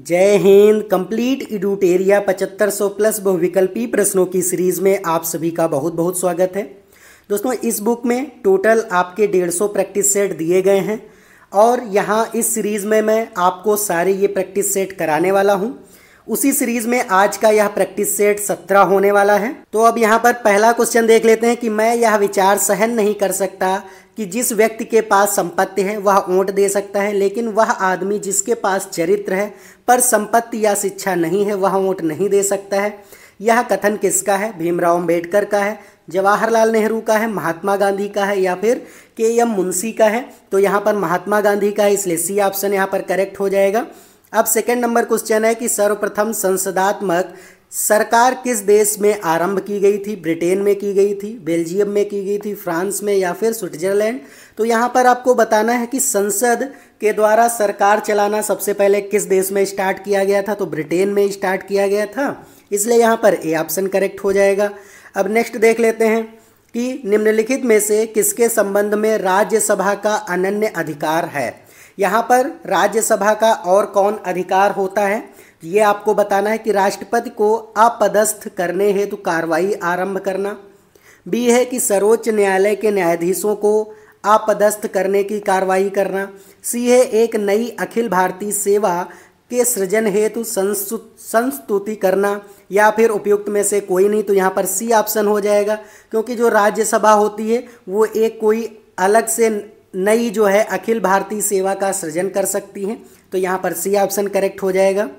जय Hind. Complete इडुटेरिया 7500 plus बहुविकल्पी प्रश्नों की सीरीज में आप सभी का बहुत बहुत स्वागत है। दोस्तों, इस बुक में टोटल आपके 150 प्रैक्टिस सेट दिए गए हैं और यहाँ इस सीरीज में मैं आपको सारे ये प्रैक्टिस सेट कराने वाला हूँ। उसी सीरीज में आज का यह प्रैक्टिस सेट 17 होने वाला है। तो अब यहाँ पर पहला क्वेश्चन देख लेते हैं कि मैं यह विचार सहन नहीं कर सकता कि जिस व्यक्ति के पास संपत्ति है वह वोट दे सकता है, लेकिन वह आदमी जिसके पास चरित्र है पर संपत्ति या शिक्षा नहीं है वह वोट नहीं दे सकता है। यह कथन किसका है? भीमराव अंबेडकर का है, जवाहरलाल नेहरू का है, महात्मा गांधी का है या फिर के.एम. मुंशी का है? तो यहाँ पर महात्मा गांधी का है, इसलिए सी ऑप्शन यहाँ पर करेक्ट हो जाएगा। अब सेकंड नंबर क्वेश्चन है कि सर्वप्रथम संसदात्मक सरकार किस देश में आरंभ की गई थी? ब्रिटेन में की गई थी, बेल्जियम में की गई थी, फ्रांस में या फिर स्विट्जरलैंड? तो यहाँ पर आपको बताना है कि संसद के द्वारा सरकार चलाना सबसे पहले किस देश में स्टार्ट किया गया था? तो ब्रिटेन में स्टार्ट किया गया था, इसलिए यहाँ पर ए ऑप्शन करेक्ट हो जाएगा। अब नेक्स्ट देख लेते हैं कि निम्नलिखित में से किसके संबंध में राज्यसभा का अनन्य अधिकार है? यहाँ पर राज्यसभा का और कौन अधिकार होता है ये आपको बताना है कि राष्ट्रपति को अपदस्थ करने हेतु कार्रवाई आरंभ करना, बी है कि सर्वोच्च न्यायालय के न्यायाधीशों को अपदस्थ करने की कार्रवाई करना, सी है एक नई अखिल भारतीय सेवा के सृजन हेतु संस्तुति करना या फिर उपयुक्त में से कोई नहीं। तो यहाँ पर सी ऑप्शन हो जाएगा, क्योंकि जो राज्यसभा होती है वो एक कोई अलग से नई जो है अखिल भारतीय सेवा का सृजन कर सकती है। तो यहाँ पर सी ऑप्शन करेक्ट हो जाएगा।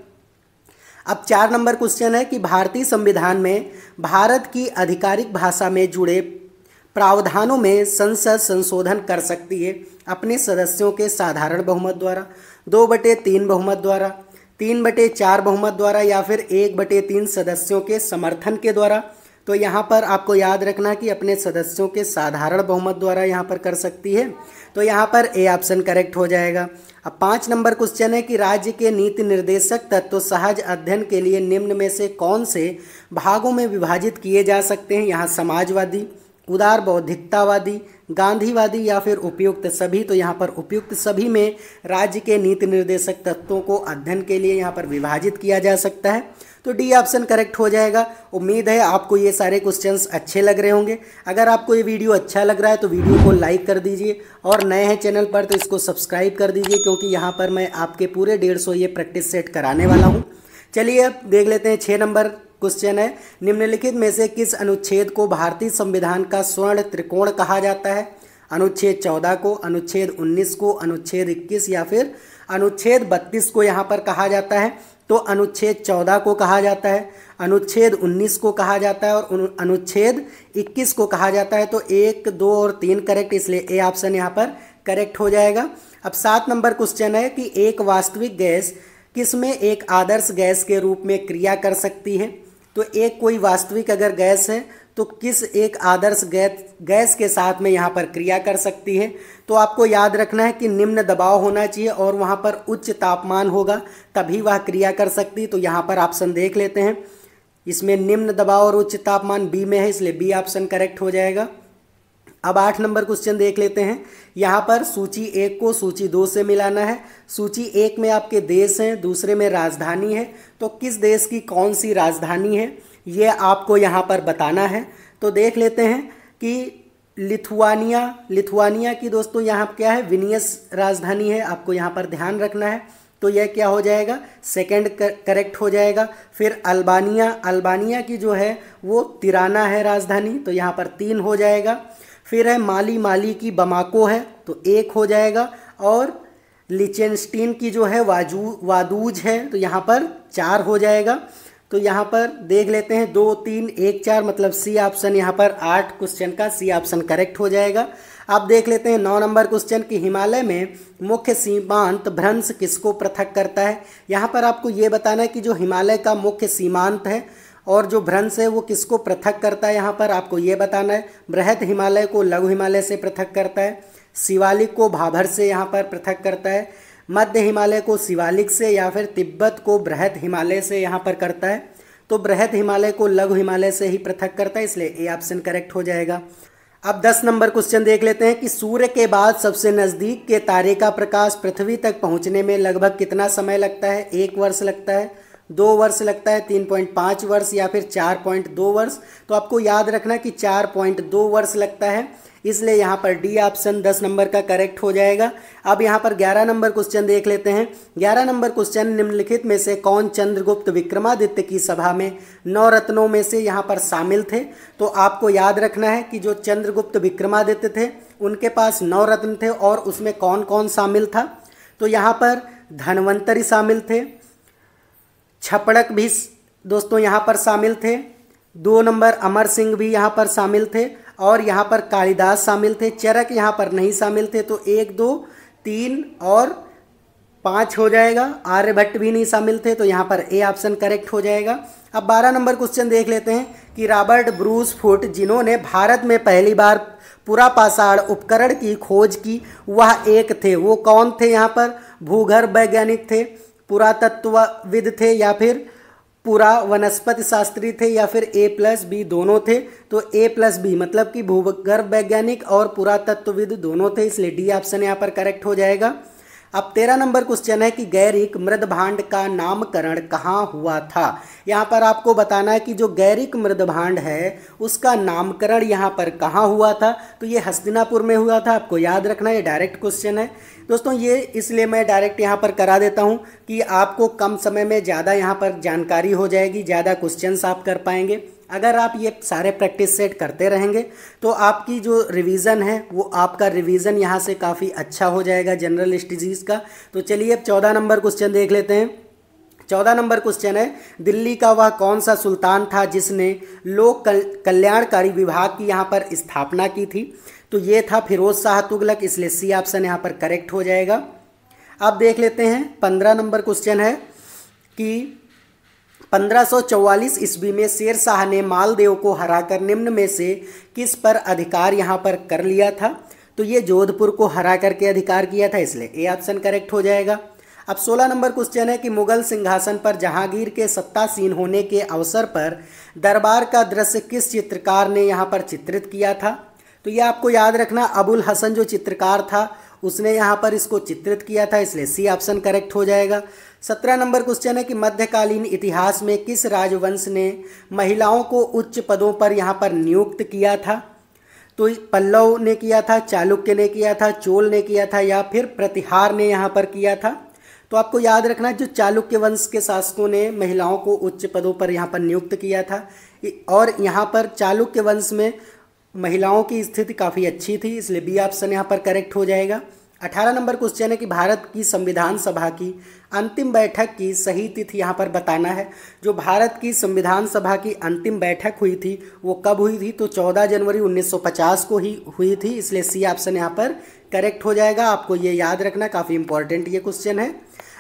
अब 4 नंबर क्वेश्चन है कि भारतीय संविधान में भारत की आधिकारिक भाषा में जुड़े प्रावधानों में संसद संशोधन कर सकती है अपने सदस्यों के साधारण बहुमत द्वारा, 2/3 बहुमत द्वारा, 3/4 बहुमत द्वारा या फिर 1/3 सदस्यों के समर्थन के द्वारा? तो यहाँ पर आपको याद रखना कि अपने सदस्यों के साधारण बहुमत द्वारा यहाँ पर कर सकती है। तो यहाँ पर ए ऑप्शन करेक्ट हो जाएगा। अब 5 नंबर क्वेश्चन है कि राज्य के नीति निर्देशक तत्व सहज अध्ययन के लिए निम्न में से कौन से भागों में विभाजित किए जा सकते हैं? यहाँ समाजवादी, उदार बौद्धिकतावादी, गांधीवादी या फिर उपयुक्त सभी? तो यहाँ पर उपयुक्त सभी में राज्य के नीति निर्देशक तत्वों को अध्ययन के लिए यहाँ पर विभाजित किया जा सकता है। तो डी ऑप्शन करेक्ट हो जाएगा। उम्मीद है आपको ये सारे क्वेश्चंस अच्छे लग रहे होंगे। अगर आपको ये वीडियो अच्छा लग रहा है तो वीडियो को लाइक कर दीजिए और नए हैं चैनल पर तो इसको सब्सक्राइब कर दीजिए, क्योंकि यहाँ पर मैं आपके पूरे 150 ये प्रैक्टिस सेट कराने वाला हूँ। चलिए अब देख लेते हैं 6 नंबर क्वेश्चन है, निम्नलिखित में से किस अनुच्छेद को भारतीय संविधान का स्वर्ण त्रिकोण कहा जाता है? अनुच्छेद 14 को, अनुच्छेद 19 को, अनुच्छेद 21 या फिर अनुच्छेद 32 को यहाँ पर कहा जाता है? तो अनुच्छेद 14 को कहा जाता है, अनुच्छेद 19 को कहा जाता है और अनुच्छेद 21 को कहा जाता है। तो 1, 2 और 3 करेक्ट, इसलिए ए ऑप्शन यहाँ पर करेक्ट हो जाएगा। अब 7 नंबर क्वेश्चन है कि एक वास्तविक गैस किसमें एक आदर्श गैस के रूप में क्रिया कर सकती है? तो एक कोई वास्तविक अगर गैस है तो किस एक आदर्श गैस के साथ में यहाँ पर क्रिया कर सकती है? तो आपको याद रखना है कि निम्न दबाव होना चाहिए और वहाँ पर उच्च तापमान होगा तभी वह क्रिया कर सकती है। तो यहाँ पर ऑप्शन देख लेते हैं, इसमें निम्न दबाव और उच्च तापमान बी में है, इसलिए बी ऑप्शन करेक्ट हो जाएगा। अब 8 नंबर क्वेश्चन देख लेते हैं। यहाँ पर सूची 1 को सूची 2 से मिलाना है। सूची 1 में आपके देश हैं, दूसरे में राजधानी है, तो किस देश की कौन सी राजधानी है ये आपको यहाँ पर बताना है। तो देख लेते हैं कि लिथुआनिया की दोस्तों यहाँ क्या है? विनियस राजधानी है, आपको यहाँ पर ध्यान रखना है। तो यह क्या हो जाएगा? सेकंड करेक्ट हो जाएगा। फिर अल्बानिया की जो है वो तिराना है राजधानी, तो यहाँ पर 3 हो जाएगा। फिर है माली की बमाको है, तो 1 हो जाएगा। और लिचेनस्टीन की जो है वादूज है, तो यहाँ पर 4 हो जाएगा। तो यहाँ पर देख लेते हैं 2, 3, 1, 4, मतलब सी ऑप्शन यहाँ पर 8 क्वेश्चन का सी ऑप्शन करेक्ट हो जाएगा। अब देख लेते हैं 9 नंबर क्वेश्चन कि हिमालय में मुख्य सीमांत भ्रंश किसको पृथक करता है? यहाँ पर आपको ये बताना है कि जो हिमालय का मुख्य सीमांत है और जो भ्रंश है वो किसको पृथक करता है? यहाँ पर आपको ये बताना है, बृहद हिमालय को लघु हिमालय से पृथक करता है, शिवालिक को भाभर से यहाँ पर पृथक करता है, मध्य हिमालय को शिवालिक से या फिर तिब्बत को बृहद हिमालय से यहाँ पर करता है? तो बृहद हिमालय को लघु हिमालय से ही पृथक करता है, इसलिए ए ऑप्शन करेक्ट हो जाएगा। अब 10 नंबर क्वेश्चन देख लेते हैं कि सूर्य के बाद सबसे नज़दीक के तारे का प्रकाश पृथ्वी तक पहुंचने में लगभग कितना समय लगता है। 1 वर्ष लगता है, 2 वर्ष लगता है, 3.5 वर्ष या फिर 4.2 वर्ष। तो आपको याद रखना कि 4.2 वर्ष लगता है, इसलिए यहाँ पर डी ऑप्शन 10 नंबर का करेक्ट हो जाएगा। अब यहाँ पर 11 नंबर क्वेश्चन देख लेते हैं। 11 नंबर क्वेश्चन, निम्नलिखित में से कौन चंद्रगुप्त विक्रमादित्य की सभा में 9 रत्नों में से यहाँ पर शामिल थे। तो आपको याद रखना है कि जो चंद्रगुप्त विक्रमादित्य थे उनके पास 9 रत्न थे और उसमें कौन कौन शामिल था। तो यहाँ पर धन्वंतरि शामिल थे, छपड़क भी दोस्तों यहाँ पर शामिल थे, 2 नंबर अमर सिंह भी यहाँ पर शामिल थे और यहाँ पर कालिदास शामिल थे। चरक यहाँ पर नहीं शामिल थे, तो 1, 2, 3 और 5 हो जाएगा। आर्यभट्ट भी नहीं शामिल थे, तो यहाँ पर ए ऑप्शन करेक्ट हो जाएगा। अब 12 नंबर क्वेश्चन देख लेते हैं कि रॉबर्ट ब्रूस फुट जिन्होंने भारत में पहली बार पुरापाषाण उपकरण की खोज की वह एक थे, वो कौन थे। यहाँ पर भूगर्भ वैज्ञानिक थे, पुरातत्वविद थे या फिर पूरा वनस्पति शास्त्री थे या फिर A+B दोनों थे। तो A+B मतलब कि भूगर्भ वैज्ञानिक और पुरातत्वविद दोनों थे, इसलिए डी ऑप्शन यहाँ पर करेक्ट हो जाएगा। अब 13 नंबर क्वेश्चन है कि गैरिक मृदभांड का नामकरण कहाँ हुआ था। यहाँ पर आपको बताना है कि जो गैरिक मृदभांड है उसका नामकरण यहाँ पर कहाँ हुआ था। तो ये हस्तिनापुर में हुआ था, आपको याद रखना, ये डायरेक्ट क्वेश्चन है दोस्तों। ये इसलिए मैं डायरेक्ट यहाँ पर करा देता हूँ कि आपको कम समय में ज़्यादा यहाँ पर जानकारी हो जाएगी, ज़्यादा क्वेश्चंस आप कर पाएंगे। अगर आप ये सारे प्रैक्टिस सेट करते रहेंगे तो आपकी जो रिवीजन है वो आपका रिवीजन यहाँ से काफ़ी अच्छा हो जाएगा जनरल स्टडीज़ का। तो चलिए अब 14 नंबर क्वेश्चन देख लेते हैं। 14 नंबर क्वेश्चन है, दिल्ली का वह कौन सा सुल्तान था जिसने लोक कल्याणकारी विभाग की यहाँ पर स्थापना की थी। तो ये था फिरोज शाह तुगलक, इसलिए सी ऑप्शन यहाँ पर करेक्ट हो जाएगा। अब देख लेते हैं 15 नंबर क्वेश्चन है कि 1544 ईस्वी में शेर शाह ने मालदेव को हराकर निम्न में से किस पर अधिकार यहाँ पर कर लिया था। तो ये जोधपुर को हरा करके अधिकार किया था, इसलिए ए ऑप्शन करेक्ट हो जाएगा। अब 16 नंबर क्वेश्चन है कि मुगल सिंहासन पर जहांगीर के सत्तासीन होने के अवसर पर दरबार का दृश्य किस चित्रकार ने यहाँ पर चित्रित किया था। तो ये आपको याद रखना, अबुल हसन जो चित्रकार था उसने यहाँ पर इसको चित्रित किया था, इसलिए सी ऑप्शन करेक्ट हो जाएगा। 17 नंबर क्वेश्चन है कि मध्यकालीन इतिहास में किस राजवंश ने महिलाओं को उच्च पदों पर यहाँ पर नियुक्त किया था। तो पल्लव ने किया था, चालुक्य ने किया था, चोल ने किया था या फिर प्रतिहार ने यहाँ पर किया था। तो आपको याद रखना, जो चालुक्य वंश के शासकों ने महिलाओं को उच्च पदों पर यहाँ पर नियुक्त किया था और यहाँ पर चालुक्य वंश में महिलाओं की स्थिति काफ़ी अच्छी थी, इसलिए बी ऑप्शन यहाँ पर करेक्ट हो जाएगा। 18 नंबर क्वेश्चन है कि भारत की संविधान सभा की अंतिम बैठक की सही तिथि यहाँ पर बताना है। जो भारत की संविधान सभा की अंतिम बैठक हुई थी वो कब हुई थी। तो 14 जनवरी 1950 को ही हुई थी, इसलिए सी ऑप्शन यहाँ पर करेक्ट हो जाएगा। आपको ये याद रखना, काफ़ी इंपॉर्टेंट ये क्वेश्चन है।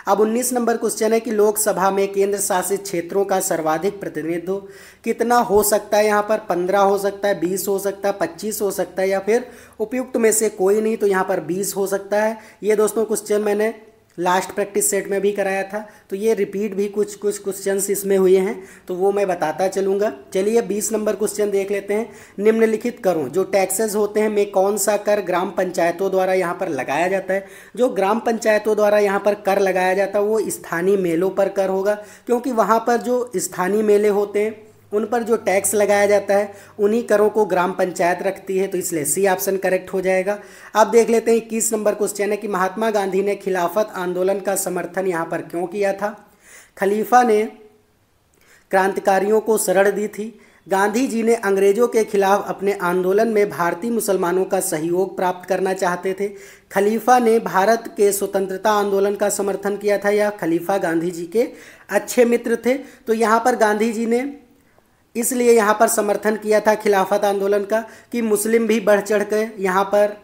अब 19 नंबर क्वेश्चन है कि लोकसभा में केंद्र शासित क्षेत्रों का सर्वाधिक प्रतिनिधित्व कितना हो सकता है। यहाँ पर 15 हो सकता है, 20 हो सकता है, 25 हो सकता है या फिर उपयुक्त में से कोई नहीं। तो यहाँ पर 20 हो सकता है। ये दोस्तों क्वेश्चन मैंने लास्ट प्रैक्टिस सेट में भी कराया था, तो ये रिपीट भी कुछ क्वेश्चंस इसमें हुए हैं, तो वो मैं बताता चलूँगा। चलिए 20 नंबर क्वेश्चन देख लेते हैं। निम्नलिखित करों जो टैक्सेस होते हैं में कौन सा कर ग्राम पंचायतों द्वारा यहाँ पर लगाया जाता है। जो ग्राम पंचायतों द्वारा यहाँ पर कर लगाया जाता है वो स्थानीय मेलों पर कर होगा, क्योंकि वहाँ पर जो स्थानीय मेले होते हैं उन पर जो टैक्स लगाया जाता है उन्हीं करों को ग्राम पंचायत रखती है, तो इसलिए सी ऑप्शन करेक्ट हो जाएगा। अब देख लेते हैं 21 नंबर क्वेश्चन है कि महात्मा गांधी ने खिलाफत आंदोलन का समर्थन यहाँ पर क्यों किया था। खलीफा ने क्रांतिकारियों को शरण दी थी। गांधी जी ने अंग्रेजों के खिलाफ अपने आंदोलन में भारतीय मुसलमानों का सहयोग प्राप्त करना चाहते थे। खलीफा ने भारत के स्वतंत्रता आंदोलन का समर्थन किया था या खलीफा गांधी जी के अच्छे मित्र थे। तो यहाँ पर गांधी जी ने इसलिए यहाँ पर समर्थन किया था खिलाफत आंदोलन का कि मुस्लिम भी बढ़ चढ़ कर यहाँ पर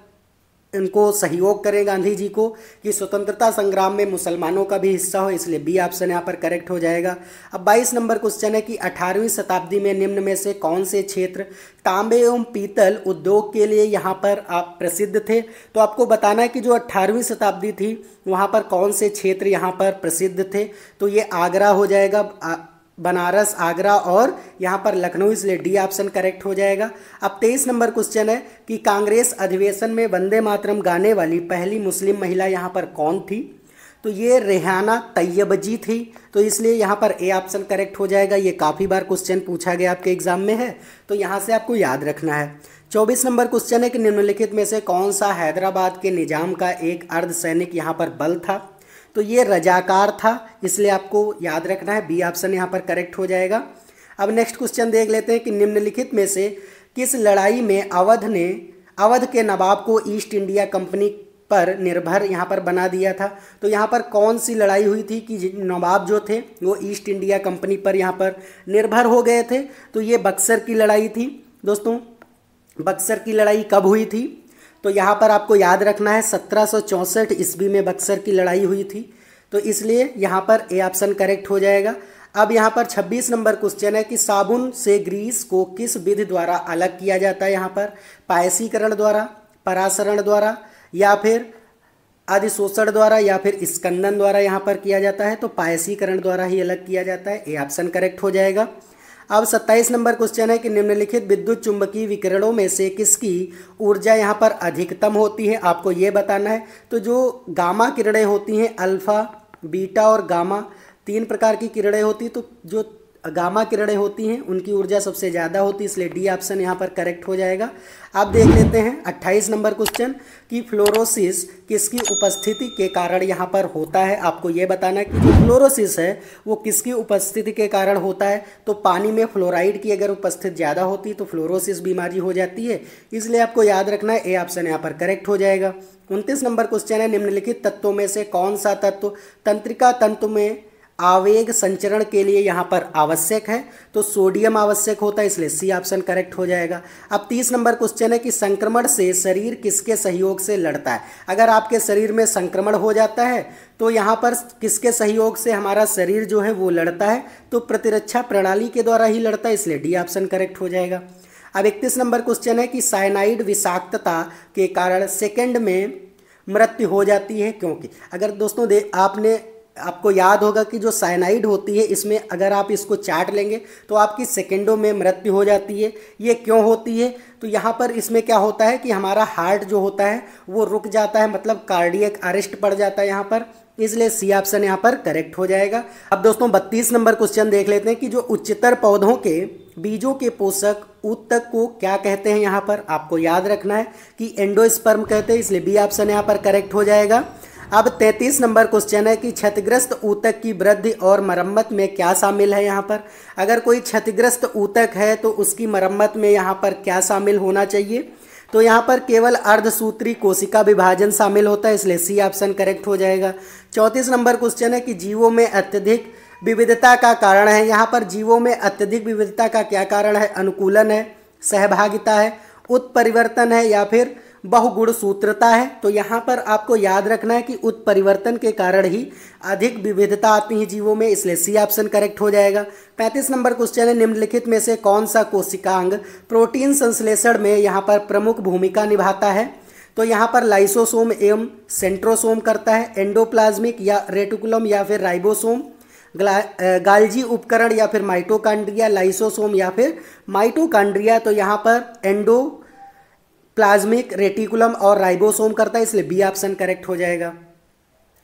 इनको सहयोग करें गांधी जी को, कि स्वतंत्रता संग्राम में मुसलमानों का भी हिस्सा हो, इसलिए बी ऑप्शन यहाँ पर करेक्ट हो जाएगा। अब 22 नंबर क्वेश्चन है कि 18वीं शताब्दी में निम्न में से कौन से क्षेत्र तांबे एवं पीतल उद्योग के लिए यहाँ पर आप प्रसिद्ध थे। तो आपको बताना है कि जो 18वीं शताब्दी थी वहाँ पर कौन से क्षेत्र यहाँ पर प्रसिद्ध थे। तो ये आगरा हो जाएगा, बनारस, आगरा और यहाँ पर लखनऊ, इसलिए डी ऑप्शन करेक्ट हो जाएगा। अब 23 नंबर क्वेश्चन है कि कांग्रेस अधिवेशन में वंदे मातरम गाने वाली पहली मुस्लिम महिला यहाँ पर कौन थी? तो ये रेहाना तैयबजी थी, तो इसलिए यहाँ पर ए ऑप्शन करेक्ट हो जाएगा। ये काफ़ी बार क्वेश्चन पूछा गया आपके एग्जाम में है, तो यहाँ से आपको याद रखना है। 24 नंबर क्वेश्चन है कि निम्नलिखित में से कौन सा हैदराबाद के निजाम का एक अर्धसैनिक यहाँ पर बल था? तो ये रजाकार था, इसलिए आपको याद रखना है, बी ऑप्शन यहाँ पर करेक्ट हो जाएगा। अब नेक्स्ट क्वेश्चन देख लेते हैं कि निम्नलिखित में से किस लड़ाई में अवध के नवाब को ईस्ट इंडिया कंपनी पर निर्भर यहाँ पर बना दिया था? तो यहाँ पर कौन सी लड़ाई हुई थी कि नवाब जो थे वो ईस्ट इंडिया कंपनी पर यहाँ पर निर्भर हो गए थे? तो ये बक्सर की लड़ाई थी दोस्तों। बक्सर की लड़ाई कब हुई थी? तो यहाँ पर आपको याद रखना है 1764 ईस्वी में बक्सर की लड़ाई हुई थी, तो इसलिए यहाँ पर ए ऑप्शन करेक्ट हो जाएगा। अब यहाँ पर 26 नंबर क्वेश्चन है कि साबुन से ग्रीस को किस विधि द्वारा अलग किया जाता है? यहाँ पर पायसीकरण द्वारा, परासरण द्वारा, या फिर अधिशोषण द्वारा, या फिर स्कंदन द्वारा यहाँ पर किया जाता है? तो पायसीकरण द्वारा ही अलग किया जाता है, ए ऑप्शन करेक्ट हो जाएगा। अब 27 नंबर क्वेश्चन है कि निम्नलिखित विद्युत चुंबकीय विकिरणों में से किसकी ऊर्जा यहाँ पर अधिकतम होती है? आपको ये बताना है। तो जो गामा किरणें होती हैं, अल्फा, बीटा और गामा, 3 प्रकार की किरणें होती, तो जो गामा किरणें होती हैं उनकी ऊर्जा सबसे ज़्यादा होती है, इसलिए डी ऑप्शन यहाँ पर करेक्ट हो जाएगा। अब देख लेते हैं 28 नंबर क्वेश्चन कि फ्लोरोसिस किसकी उपस्थिति के कारण यहाँ पर होता है? आपको ये बताना है कि जो फ्लोरोसिस है वो किसकी उपस्थिति के कारण होता है? तो पानी में फ्लोराइड की अगर उपस्थिति ज़्यादा होती है तो फ्लोरोसिस बीमारी हो जाती है, इसलिए आपको याद रखना है, ए ऑप्शन यहाँ पर करेक्ट हो जाएगा। 29 नंबर क्वेश्चन है निम्नलिखित तत्वों में से कौन सा तत्व तंत्रिका तंतु में आवेग संचरण के लिए यहाँ पर आवश्यक है? तो सोडियम आवश्यक होता है, इसलिए सी ऑप्शन करेक्ट हो जाएगा। अब 30 नंबर क्वेश्चन है कि संक्रमण से शरीर किसके सहयोग से लड़ता है? अगर आपके शरीर में संक्रमण हो जाता है तो यहाँ पर किसके सहयोग से हमारा शरीर जो है वो लड़ता है? तो प्रतिरक्षा प्रणाली के द्वारा ही लड़ता है, इसलिए डी ऑप्शन करेक्ट हो जाएगा। अब 31 नंबर क्वेश्चन है कि साइनाइड विषाक्तता के कारण सेकेंड में मृत्यु हो जाती है क्योंकि? अगर दोस्तों आपको याद होगा कि जो साइनाइड होती है इसमें अगर आप इसको चाट लेंगे तो आपकी सेकेंडों में मृत्यु हो जाती है। ये क्यों होती है? तो यहाँ पर इसमें क्या होता है कि हमारा हार्ट जो होता है वो रुक जाता है, मतलब कार्डियक अरेस्ट पड़ जाता है यहाँ पर, इसलिए सी ऑप्शन यहाँ पर करेक्ट हो जाएगा। अब दोस्तों 32 नंबर क्वेश्चन देख लेते हैं कि जो उच्चतर पौधों के बीजों के पोषक ऊतक को क्या कहते हैं? यहाँ पर आपको याद रखना है कि एंडोस्पर्म कहते हैं, इसलिए बी ऑप्शन यहाँ पर करेक्ट हो जाएगा। अब 33 नंबर क्वेश्चन है कि क्षतिग्रस्त ऊतक की वृद्धि और मरम्मत में क्या शामिल है? यहाँ पर अगर कोई क्षतिग्रस्त ऊतक है तो उसकी मरम्मत में यहाँ पर क्या शामिल होना चाहिए? तो यहाँ पर केवल अर्धसूत्री कोशिका विभाजन शामिल होता है, इसलिए सी ऑप्शन करेक्ट हो जाएगा। 34 नंबर क्वेश्चन है कि जीवों में अत्यधिक विविधता का कारण है? यहाँ पर जीवों में अत्यधिक विविधता का क्या कारण है? अनुकूलन है, सहभागिता है, उत्परिवर्तन है, या फिर बहुगुणसूत्रता है? तो यहाँ पर आपको याद रखना है कि उत्परिवर्तन के कारण ही अधिक विविधता आती है जीवों में, इसलिए सी ऑप्शन करेक्ट हो जाएगा। 35 नंबर क्वेश्चन है निम्नलिखित में से कौन सा कोशिकांग प्रोटीन संश्लेषण में यहाँ पर प्रमुख भूमिका निभाता है? तो यहाँ पर लाइसोसोम एवं सेंट्रोसोम करता है, एंडोप्लाज्मिक या रेटिकुलम या फिर राइबोसोम, गाल्जी उपकरण या फिर माइटोकांड्रिया, लाइसोसोम या फिर माइटोकांड्रिया। तो यहाँ पर प्लाज्मिक, रेटिकुलम और राइबोसोम करता है, इसलिए बी ऑप्शन करेक्ट हो जाएगा।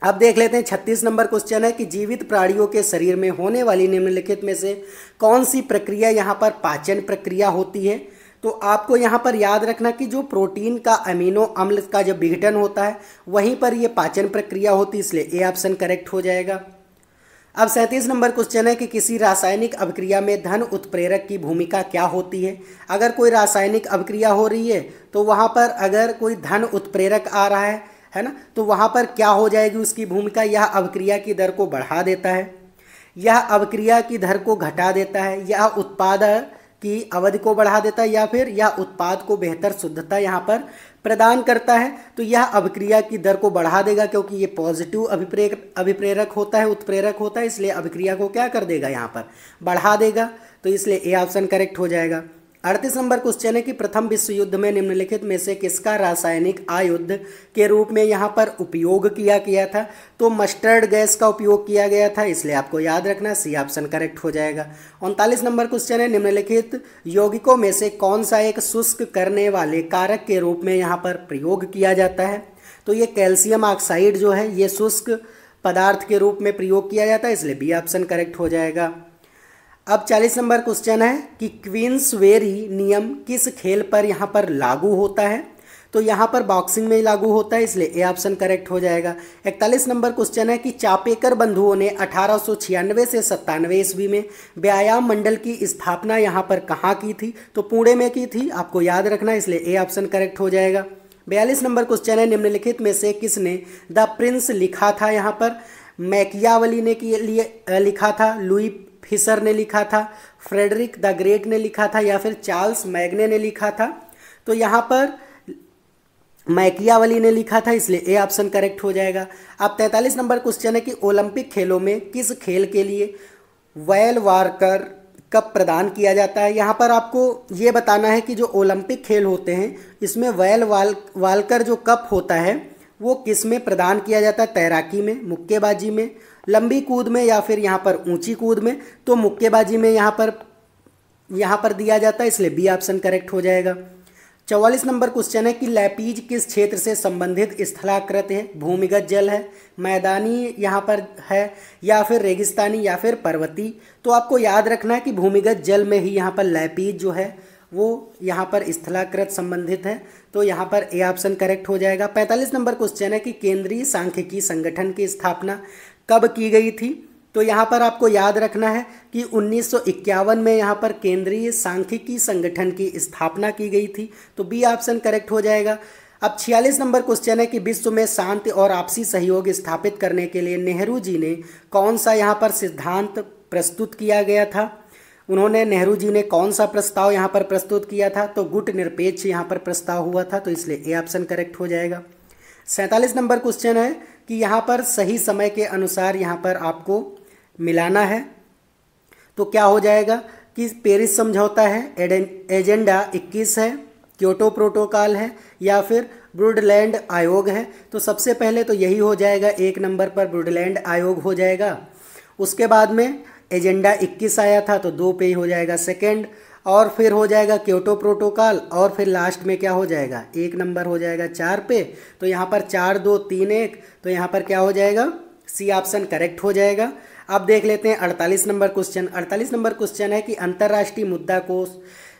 अब देख लेते हैं 36 नंबर क्वेश्चन है कि जीवित प्राणियों के शरीर में होने वाली निम्नलिखित में से कौन सी प्रक्रिया यहाँ पर पाचन प्रक्रिया होती है? तो आपको यहाँ पर याद रखना कि जो प्रोटीन का अमीनो अम्ल का जब विघटन होता है वहीं पर ये पाचन प्रक्रिया होती है, इसलिए ए ऑप्शन करेक्ट हो जाएगा। अब 37 नंबर क्वेश्चन है कि किसी रासायनिक अभिक्रिया में धन उत्प्रेरक की भूमिका क्या होती है? अगर कोई रासायनिक अभिक्रिया हो रही है तो वहाँ पर अगर कोई धन उत्प्रेरक आ रहा है ना, तो वहाँ पर क्या हो जाएगी उसकी भूमिका? यह अभिक्रिया की दर को बढ़ा देता है, यह अभिक्रिया की दर को घटा देता है, यह उत्पाद की अवधि को बढ़ा देता है, या फिर यह उत्पाद को बेहतर शुद्धता यहाँ पर प्रदान करता है। तो यह अभिक्रिया की दर को बढ़ा देगा क्योंकि ये पॉजिटिव अभिप्रेरक होता है, उत्प्रेरक होता है, इसलिए अभिक्रिया को क्या कर देगा? यहाँ पर बढ़ा देगा, तो इसलिए ए ऑप्शन करेक्ट हो जाएगा। 38 नंबर क्वेश्चन है कि प्रथम विश्व युद्ध में निम्नलिखित में से किसका रासायनिक आयुध के रूप में यहाँ पर उपयोग किया गया था? तो मस्टर्ड गैस का उपयोग किया गया था, इसलिए आपको याद रखना सी ऑप्शन करेक्ट हो जाएगा। 39 नंबर क्वेश्चन है निम्नलिखित यौगिकों में से कौन सा एक शुष्क करने वाले कारक के रूप में यहाँ पर प्रयोग किया जाता है? तो ये कैल्शियम ऑक्साइड जो है ये शुष्क पदार्थ के रूप में प्रयोग किया जाता है, इसलिए बी ऑप्शन करेक्ट हो जाएगा। अब 40 नंबर क्वेश्चन है कि क्वींसबेरी नियम किस खेल पर यहाँ पर लागू होता है? तो यहाँ पर बॉक्सिंग में लागू होता है, इसलिए ए ऑप्शन करेक्ट हो जाएगा। 41 नंबर क्वेश्चन है कि चापेकर बंधुओं ने 1896 से 97 ईस्वी में व्यायाम मंडल की स्थापना यहाँ पर कहाँ की थी? तो पुणे में की थी, आपको याद रखना, इसलिए ए ऑप्शन करेक्ट हो जाएगा। 42 नंबर क्वेश्चन है निम्नलिखित में से किसने द प्रिंस लिखा था? यहाँ पर मैकियावली ने के लिए लिखा था, लुई फिशर ने लिखा था, फ्रेडरिक द ग्रेट ने लिखा था, या फिर चार्ल्स मैग्ने ने लिखा था? तो यहाँ पर मैकियावली ने लिखा था, इसलिए ए ऑप्शन करेक्ट हो जाएगा। अब 43 नंबर क्वेश्चन है कि ओलंपिक खेलों में किस खेल के लिए वैल वार्कर कप प्रदान किया जाता है? यहाँ पर आपको ये बताना है कि जो ओलंपिक खेल होते हैं इसमें वालकर जो कप होता है वो किस में प्रदान किया जाता है? तैराकी में, मुक्केबाजी में, लंबी कूद में, या फिर यहाँ पर ऊंची कूद में? तो मुक्केबाजी में यहाँ पर दिया जाता है, इसलिए बी ऑप्शन करेक्ट हो जाएगा। 44 नंबर क्वेश्चन है कि लैपीज किस क्षेत्र से संबंधित स्थलाकृत है? भूमिगत जल है, मैदानी यहाँ पर है, या फिर रेगिस्तानी, या फिर पर्वतीय? तो आपको याद रखना है कि भूमिगत जल में ही यहाँ पर लैपीज जो है वो यहाँ पर स्थलाकृत संबंधित है, तो यहाँ पर ए ऑप्शन करेक्ट हो जाएगा। 45 नंबर क्वेश्चन है कि केंद्रीय सांख्यिकी संगठन की स्थापना कब की गई थी? तो यहाँ पर आपको याद रखना है कि 1951 में यहाँ पर केंद्रीय सांख्यिकी संगठन की स्थापना की गई थी, तो बी ऑप्शन करेक्ट हो जाएगा। अब 46 नंबर क्वेश्चन है कि विश्व में शांति और आपसी सहयोग स्थापित करने के लिए नेहरू जी ने कौन सा यहाँ पर सिद्धांत प्रस्तुत किया गया था? उन्होंने नेहरू जी ने कौन सा प्रस्ताव यहाँ पर प्रस्तुत किया था? तो गुट निरपेक्ष यहाँ पर प्रस्ताव हुआ था, तो इसलिए ए ऑप्शन करेक्ट हो जाएगा। 47 नंबर क्वेश्चन है कि यहाँ पर सही समय के अनुसार यहाँ पर आपको मिलाना है, तो क्या हो जाएगा कि पेरिस समझौता है, एजेंडा 21 है, क्योटो प्रोटोकॉल है, या फिर ब्रुडलैंड आयोग है? तो सबसे पहले तो यही हो जाएगा, 1 नंबर पर ब्रुडलैंड आयोग हो जाएगा। उसके बाद में एजेंडा 21 आया था, तो 2 पे ही हो जाएगा सेकंड, और फिर हो जाएगा क्योटो प्रोटोकॉल, और फिर लास्ट में क्या हो जाएगा? 1 नंबर हो जाएगा 4 पे, तो यहाँ पर 4 2 3 1, तो यहाँ पर क्या हो जाएगा? सी ऑप्शन करेक्ट हो जाएगा। अब देख लेते हैं 48 नंबर क्वेश्चन। 48 नंबर क्वेश्चन है कि अंतर्राष्ट्रीय मुद्रा कोष,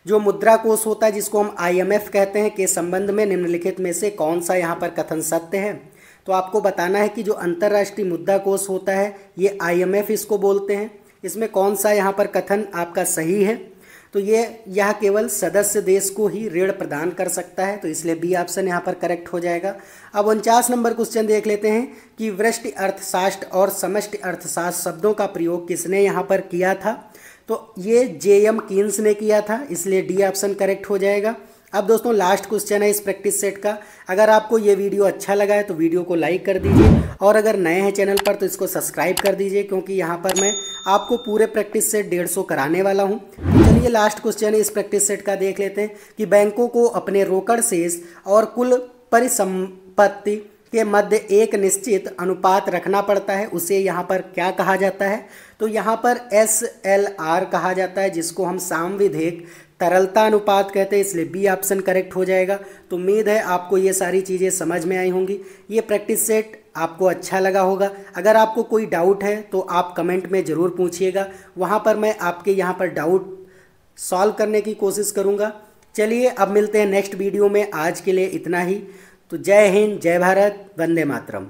जो मुद्रा कोष होता है जिसको हम IMF कहते हैं, के संबंध में निम्नलिखित में से कौन सा यहाँ पर कथन सत्य है? तो आपको बताना है कि जो अंतर्राष्ट्रीय मुद्रा कोष होता है ये IMF इसको बोलते हैं, इसमें कौन सा यहाँ पर कथन आपका सही है? तो यह केवल सदस्य देश को ही ऋण प्रदान कर सकता है, तो इसलिए बी ऑप्शन यहाँ पर करेक्ट हो जाएगा। अब 49 नंबर क्वेश्चन देख लेते हैं कि व्यष्टि अर्थशास्त्र और समष्टि अर्थशास्त्र शब्दों का प्रयोग किसने यहाँ पर किया था? तो ये JM कीन्स ने किया था, इसलिए डी ऑप्शन करेक्ट हो जाएगा। अब दोस्तों लास्ट क्वेश्चन है इस प्रैक्टिस सेट का। अगर आपको ये वीडियो अच्छा लगा है तो वीडियो को लाइक कर दीजिए, और अगर नए हैं चैनल पर तो इसको सब्सक्राइब कर दीजिए, क्योंकि यहाँ पर मैं आपको पूरे प्रैक्टिस सेट 150 कराने वाला हूँ। तो चलिए लास्ट क्वेश्चन है इस प्रैक्टिस सेट का देख लेते हैं कि बैंकों को अपने रोकड़ शेष और कुल परिसंपत्ति के मध्य एक निश्चित अनुपात रखना पड़ता है, उसे यहाँ पर क्या कहा जाता है? तो यहाँ पर SLR कहा जाता है, जिसको हम सामविधिक तरलता अनुपात कहते हैं, इसलिए बी ऑप्शन करेक्ट हो जाएगा। तो उम्मीद है आपको ये सारी चीज़ें समझ में आई होंगी। ये प्रैक्टिस सेट आपको अच्छा लगा होगा। अगर आपको कोई डाउट है तो आप कमेंट में ज़रूर पूछिएगा, वहाँ पर मैं आपके यहाँ पर डाउट सॉल्व करने की कोशिश करूँगा। चलिए अब मिलते हैं नेक्स्ट वीडियो में, आज के लिए इतना ही। तो जय हिंद, जय भारत, वंदे मातरम।